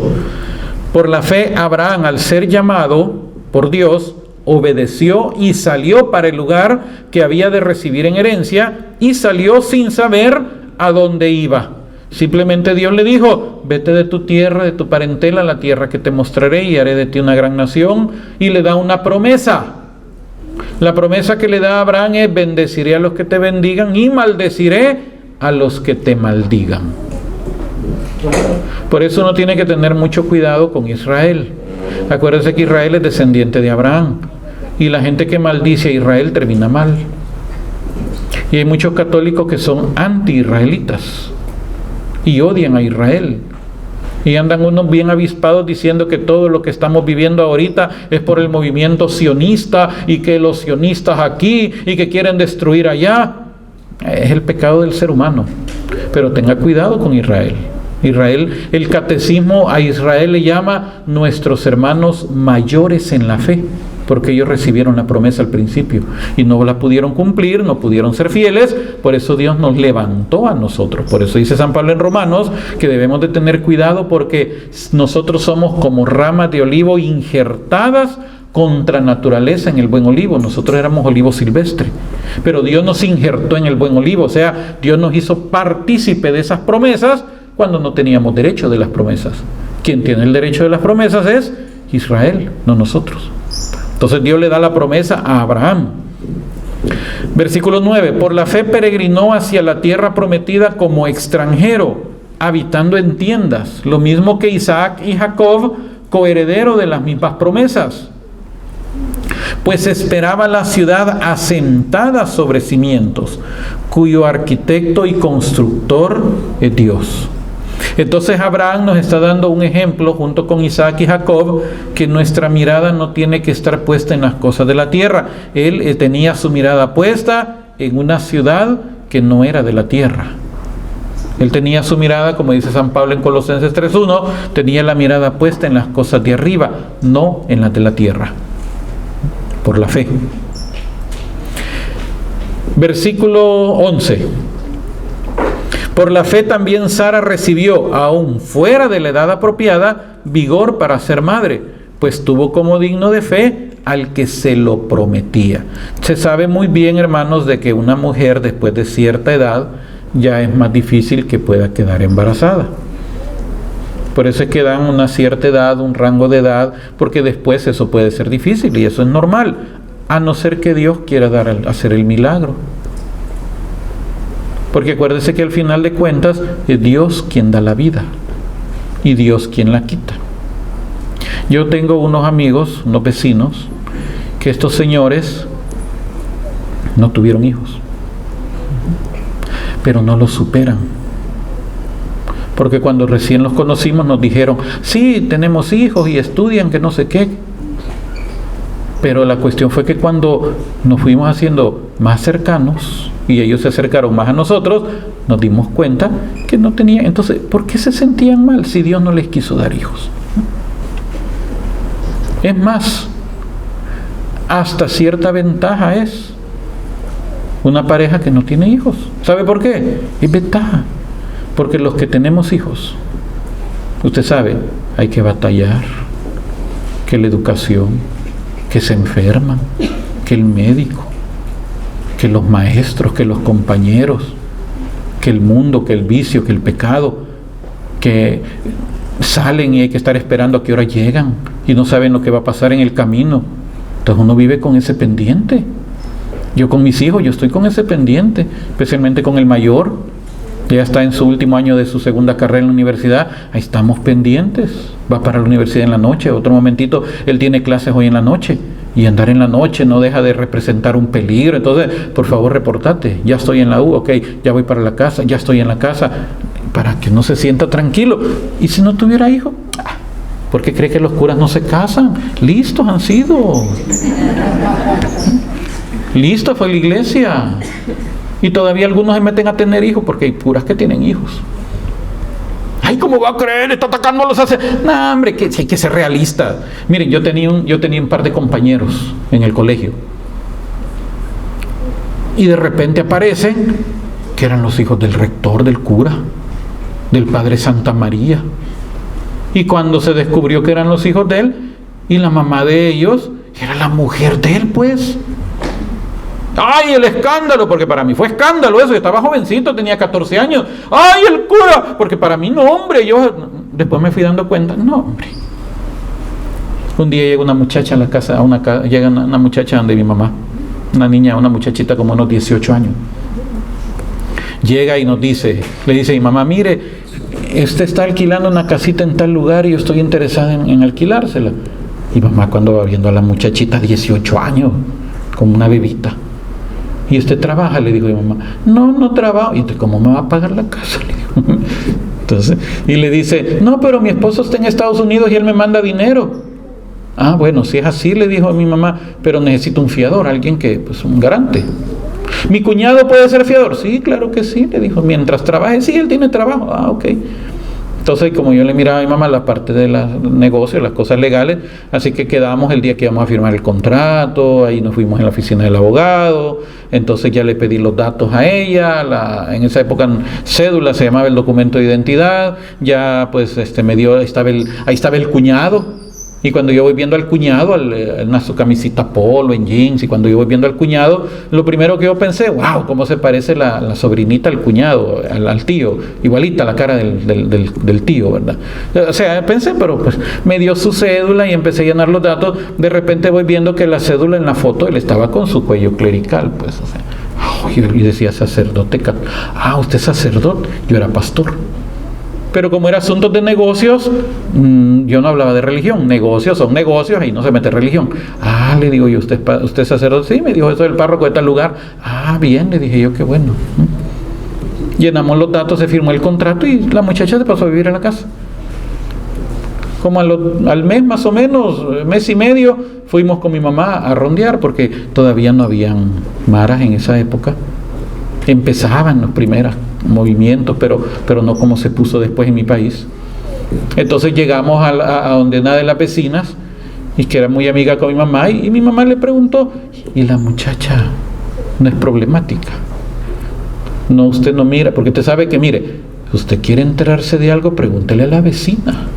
Por la fe Abraham, al ser llamado por Dios, obedeció y salió para el lugar que había de recibir en herencia, y salió sin saber a dónde iba. Simplemente Dios le dijo: vete de tu tierra, de tu parentela, a la tierra que te mostraré, y haré de ti una gran nación. Y le da una promesa. La promesa que le da a Abraham es: bendeciré a los que te bendigan y maldeciré a los que te maldigan. Por eso uno tiene que tener mucho cuidado con Israel. Acuérdense que Israel es descendiente de Abraham. Y la gente que maldice a Israel termina mal. Y hay muchos católicos que son anti-israelitas y odian a Israel. Y andan unos bien avispados diciendo que todo lo que estamos viviendo ahorita es por el movimiento sionista y que los sionistas aquí y que quieren destruir allá. Es el pecado del ser humano. Pero tenga cuidado con Israel. Israel, el catecismo a Israel le llama nuestros hermanos mayores en la fe, porque ellos recibieron la promesa al principio y no la pudieron cumplir, no pudieron ser fieles. Por eso Dios nos levantó a nosotros. Por eso dice San Pablo en Romanos que debemos de tener cuidado, porque nosotros somos como ramas de olivo injertadas contra naturaleza en el buen olivo. Nosotros éramos olivo silvestre, pero Dios nos injertó en el buen olivo. O sea, Dios nos hizo partícipe de esas promesas cuando no teníamos derecho de las promesas. Quien tiene el derecho de las promesas es Israel, no nosotros. Entonces Dios le da la promesa a Abraham. Versículo 9. Por la fe peregrinó hacia la tierra prometida como extranjero, habitando en tiendas, lo mismo que Isaac y Jacob, coheredero de las mismas promesas. Pues esperaba la ciudad asentada sobre cimientos, cuyo arquitecto y constructor es Dios. Entonces Abraham nos está dando un ejemplo junto con Isaac y Jacob, que nuestra mirada no tiene que estar puesta en las cosas de la tierra. Él tenía su mirada puesta en una ciudad que no era de la tierra. Él tenía su mirada, como dice San Pablo en Colosenses 3:1, tenía la mirada puesta en las cosas de arriba, no en las de la tierra, por la fe. Versículo 11. Por la fe también Sara recibió, aún fuera de la edad apropiada, vigor para ser madre, pues tuvo como digno de fe al que se lo prometía. Se sabe muy bien, hermanos, de que una mujer después de cierta edad ya es más difícil que pueda quedar embarazada. Por eso es que dan una cierta edad, un rango de edad, porque después eso puede ser difícil y eso es normal, a no ser que Dios quiera hacer el milagro. Porque acuérdese que al final de cuentas es Dios quien da la vida y Dios quien la quita. Yo tengo unos amigos, unos vecinos, que estos señores no tuvieron hijos, pero no los superan. Porque cuando recién los conocimos nos dijeron, sí, tenemos hijos y estudian, que no sé qué. Pero la cuestión fue que cuando nos fuimos haciendo más cercanos y ellos se acercaron más a nosotros, nos dimos cuenta que no tenían. Entonces, ¿por qué se sentían mal si Dios no les quiso dar hijos? Es más, hasta cierta ventaja es una pareja que no tiene hijos. ¿Sabe por qué? Es ventaja. Porque los que tenemos hijos, usted sabe, hay que batallar, que la educación, que se enferman, que el médico, que los maestros, que los compañeros, que el mundo, que el vicio, que el pecado, que salen y hay que estar esperando a qué hora llegan y no saben lo que va a pasar en el camino. Entonces uno vive con ese pendiente. Yo con mis hijos, yo estoy con ese pendiente, especialmente con el mayor. Ya está en su último año de su segunda carrera en la universidad. Ahí estamos pendientes. Va para la universidad en la noche. Otro momentito, él tiene clases hoy en la noche. Y andar en la noche no deja de representar un peligro. Entonces, por favor, reportate. Ya estoy en la U, ok. Ya voy para la casa, ya estoy en la casa. Para que no se sienta tranquilo. ¿Y si no tuviera hijo? ¿Por qué cree que los curas no se casan? Listos han sido. Lista fue la iglesia. Y todavía algunos se meten a tener hijos porque hay curas que tienen hijos. Ay, ¿cómo va a creer? Está atacando a los sacerdotes. No, hombre, que hay que ser realista. Miren, yo tenía un par de compañeros en el colegio. Y de repente aparecen que eran los hijos del rector, del cura, del padre Santa María. Y cuando se descubrió que eran los hijos de él, y la mamá de ellos era la mujer de él, pues. ¡Ay, el escándalo! Porque para mí fue escándalo eso. Yo estaba jovencito, tenía 14 años. ¡Ay, el cura! Porque para mí no, hombre. Yo después me fui dando cuenta. No, hombre. Un día llega una muchacha a la casa, llega una muchacha donde mi mamá. Una niña, una muchachita como unos 18 años. Llega y le dice a mi mamá, mire, usted está alquilando una casita en tal lugar y yo estoy interesada en alquilársela. Y mamá cuando va viendo a la muchachita, 18 años, como una bebita. ¿Y usted trabaja? Le dijo mi mamá. No trabajo. ¿Y entonces cómo me va a pagar la casa? Le dijo. Entonces, y le dice, no, pero mi esposo está en Estados Unidos y él me manda dinero. Ah, bueno, si es así, le dijo a mi mamá, pero necesito un fiador, alguien que, pues, un garante. ¿Mi cuñado puede ser fiador? Sí, claro que sí, le dijo. Mientras trabaje, sí, él tiene trabajo. Ah, ok. Entonces, como yo le miraba a mi mamá la parte de los negocios, las cosas legales, así que quedamos el día que íbamos a firmar el contrato, ahí nos fuimos en la oficina del abogado, entonces ya le pedí los datos a ella, en esa época cédula se llamaba el documento de identidad, ya pues me dio, ahí estaba el cuñado. Y cuando yo voy viendo al cuñado, en su camisita polo, en jeans, y cuando yo voy viendo al cuñado, lo primero que yo pensé, wow, cómo se parece la sobrinita al cuñado, al tío, igualita la cara del tío, ¿verdad? O sea, pensé, pero pues me dio su cédula y empecé a llenar los datos. De repente voy viendo que la cédula en la foto, él estaba con su cuello clerical, pues, o sea, y decía sacerdote. Ah, usted es sacerdote, yo era pastor. Pero como era asuntos de negocios, yo no hablaba de religión. Negocios son negocios, ahí no se mete religión. Ah, le digo yo, ¿usted es sacerdote? Sí, me dijo, eso es el párroco de tal lugar. Ah, bien, le dije yo, qué bueno. Llenamos los datos, se firmó el contrato y la muchacha se pasó a vivir en la casa. Como al mes más o menos, mes y medio, fuimos con mi mamá a rondear porque todavía no habían maras en esa época. Empezaban los primeros movimientos, pero no como se puso después en mi país. Entonces llegamos a donde una de las vecinas, y que era muy amiga con mi mamá, y mi mamá le preguntó, ¿y la muchacha no es problemática? No, usted no mira, porque usted sabe que, mire, si usted quiere enterarse de algo, pregúntele a la vecina.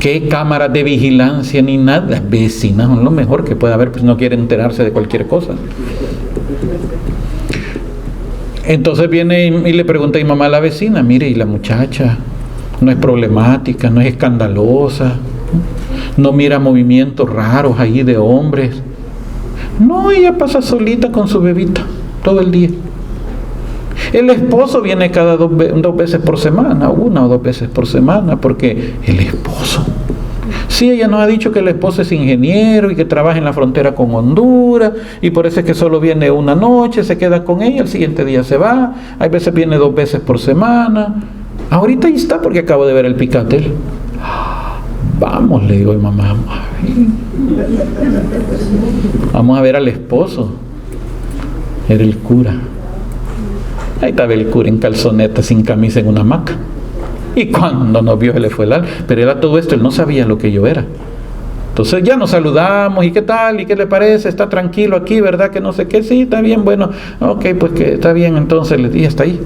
¿Qué cámaras de vigilancia ni nada? Las vecinas son lo mejor que puede haber, pues no quiere enterarse de cualquier cosa. Entonces viene y le pregunta a mi mamá a la vecina, mire, ¿y la muchacha no es problemática, no es escandalosa, no mira movimientos raros ahí de hombres? No, ella pasa solita con su bebita todo el día. El esposo viene cada dos veces por semana, 1 o 2 veces por semana, porque el esposo. Sí, ella nos ha dicho que el esposo es ingeniero y que trabaja en la frontera con Honduras, y por eso es que solo viene una noche, se queda con ella, el siguiente día se va, hay veces viene 2 veces por semana. Ahorita ahí está porque acabo de ver el Picatel. Vamos, le digo a mi mamá, vamos a ver al esposo. Era el cura. Ahí estaba el cura en calzoneta, sin camisa, en una hamaca. Y cuando nos vio, se le fue el alma. Pero era todo esto, él no sabía lo que yo era. Entonces ya nos saludamos, ¿y qué tal? ¿Y qué le parece? ¿Está tranquilo aquí, verdad? Que no sé qué. Sí, está bien, bueno. Ok, pues que está bien, entonces le dije, hasta ahí.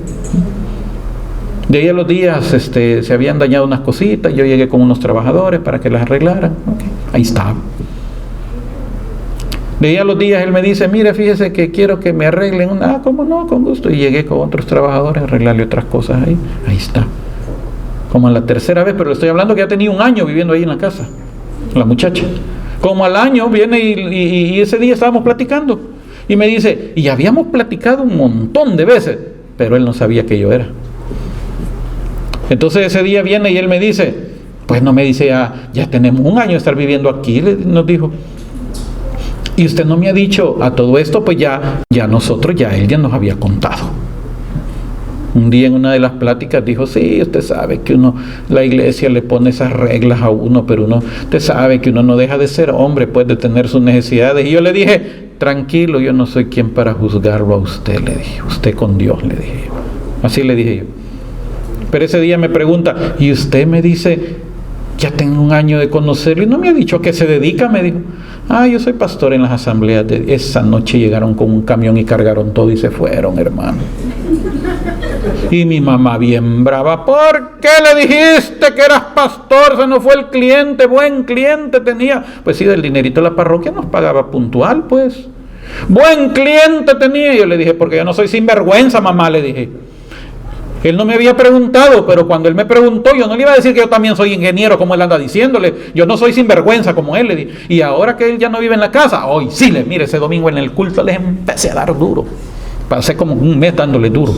De ahí a los días se habían dañado unas cositas, yo llegué con unos trabajadores para que las arreglaran. Okay, ahí estaba. De ahí a los días él me dice, mire, fíjese que quiero que me arreglen una. Ah, ¿cómo no? Con gusto. Y llegué con otros trabajadores a arreglarle otras cosas ahí. Ahí está. Como en la tercera vez, pero le estoy hablando que ya tenía 1 año viviendo ahí en la casa, la muchacha. Como al año viene y ese día estábamos platicando. Y me dice, y habíamos platicado un montón de veces, pero él no sabía que yo era. Entonces ese día viene y él me dice, pues no, me dice, ya tenemos 1 año de estar viviendo aquí, nos dijo. Y usted no me ha dicho a todo esto, pues ya él ya nos había contado. Un día en una de las pláticas dijo, sí, usted sabe que la iglesia le pone esas reglas a uno, pero usted sabe que uno no deja de ser hombre, pues de tener sus necesidades. Y yo le dije, tranquilo, yo no soy quien para juzgarlo a usted, le dije, usted con Dios, le dije yo. Así le dije yo. Pero ese día me pregunta, y usted me dice, ya tengo 1 año de conocerlo y no me ha dicho a qué se dedica, me dijo. Yo soy pastor en las asambleas. Esa noche llegaron con un camión y cargaron todo y se fueron, hermano. Y mi mamá bien brava, ¿por qué le dijiste que eras pastor? Se nos fue el cliente, buen cliente tenía. Pues sí, del dinerito de la parroquia nos pagaba puntual, pues. Buen cliente tenía. Yo le dije, porque yo no soy sinvergüenza, mamá, le dije. Él no me había preguntado, pero cuando él me preguntó, yo no le iba a decir que yo también soy ingeniero, como él anda diciéndole. Yo no soy sinvergüenza, como él le dije. Y ahora que él ya no vive en la casa, hoy sí, mire, ese domingo en el culto les empecé a dar duro. Pasé como 1 mes dándole duro.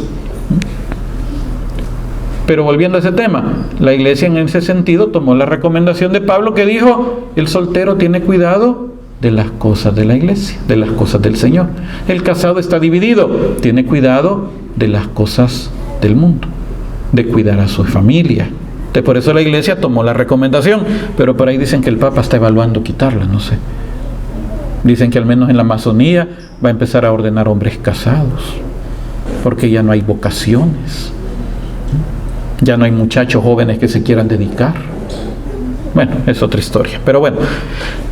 Pero volviendo a ese tema, la iglesia en ese sentido tomó la recomendación de Pablo que dijo, el soltero tiene cuidado de las cosas de la iglesia, de las cosas del Señor. El casado está dividido, tiene cuidado de las cosas del mundo, de cuidar a su familia. Por eso la iglesia tomó la recomendación, pero por ahí dicen que el Papa está evaluando quitarla, no sé. Dicen que al menos en la masonía va a empezar a ordenar hombres casados, porque ya no hay vocaciones. Ya no hay muchachos jóvenes que se quieran dedicar. Bueno, es otra historia. Pero bueno,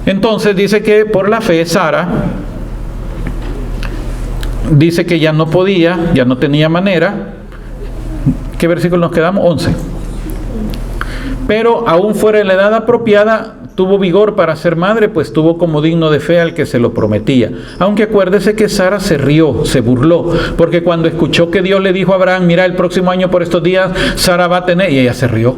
entonces dice que por la fe Sara dice que ya no podía, ya no tenía manera. ¿Qué versículo nos quedamos? 11. Pero aún fuera de la edad apropiada, tuvo vigor para ser madre, pues tuvo como digno de fe al que se lo prometía. Aunque acuérdese que Sara se rió, se burló, porque cuando escuchó que Dios le dijo a Abraham, mira, el próximo año por estos días Sara va a tener, y ella se rió.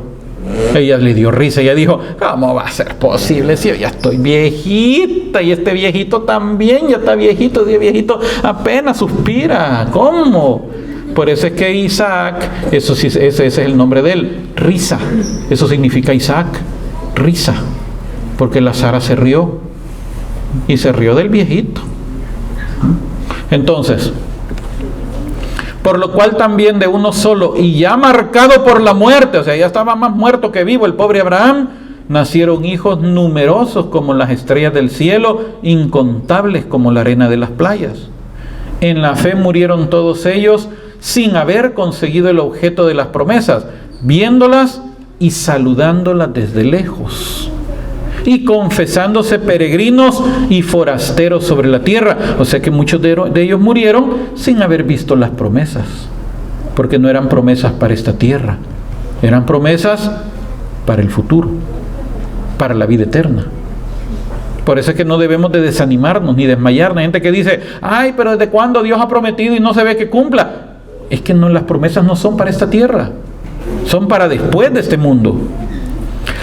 Ella le dio risa, ella dijo, ¿cómo va a ser posible si yo ya estoy viejita y este viejito también ya está viejito, ese viejito apenas suspira? ¿Cómo? Por eso es que Isaac, eso sí, ese es el nombre de él, risa. Eso significa Isaac, risa. Porque la Sara se rió. Y se rió del viejito. Entonces, por lo cual también de uno solo, y ya marcado por la muerte, o sea, ya estaba más muerto que vivo el pobre Abraham, nacieron hijos numerosos como las estrellas del cielo, incontables como la arena de las playas. En la fe murieron todos ellos sin haber conseguido el objeto de las promesas, viéndolas y saludándolas desde lejos, y confesándose peregrinos y forasteros sobre la tierra. O sea que muchos de ellos murieron sin haber visto las promesas, porque no eran promesas para esta tierra, eran promesas para el futuro, para la vida eterna. Por eso es que no debemos de desanimarnos ni desmayarnos. Hay gente que dice, ay, pero ¿desde cuándo Dios ha prometido y no se ve que cumpla? Es que no, las promesas no son para esta tierra, son para después de este mundo.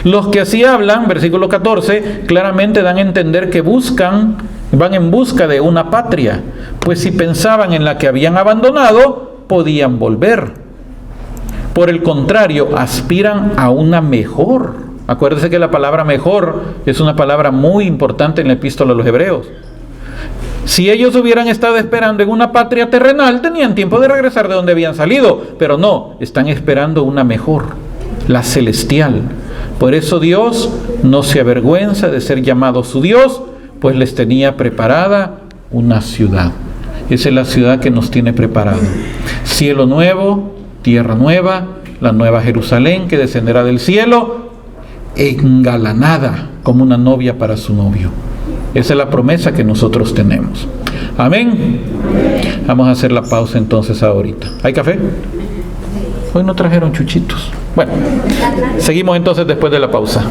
Los que así hablan, versículo 14, claramente dan a entender que van en busca de una patria, pues si pensaban en la que habían abandonado, podían volver. Por el contrario, aspiran a una mejor. Acuérdense que la palabra mejor es una palabra muy importante en la epístola a los Hebreos. Si ellos hubieran estado esperando en una patria terrenal, tenían tiempo de regresar de donde habían salido, pero no, están esperando una mejor, la celestial. Por eso Dios no se avergüenza de ser llamado su Dios, pues les tenía preparada una ciudad. Esa es la ciudad que nos tiene preparado. Cielo nuevo, tierra nueva, la nueva Jerusalén que descenderá del cielo, engalanada como una novia para su novio. Esa es la promesa que nosotros tenemos. Amén. Vamos a hacer la pausa entonces ahorita. ¿Hay café? Hoy no trajeron chuchitos. Bueno, seguimos entonces después de la pausa.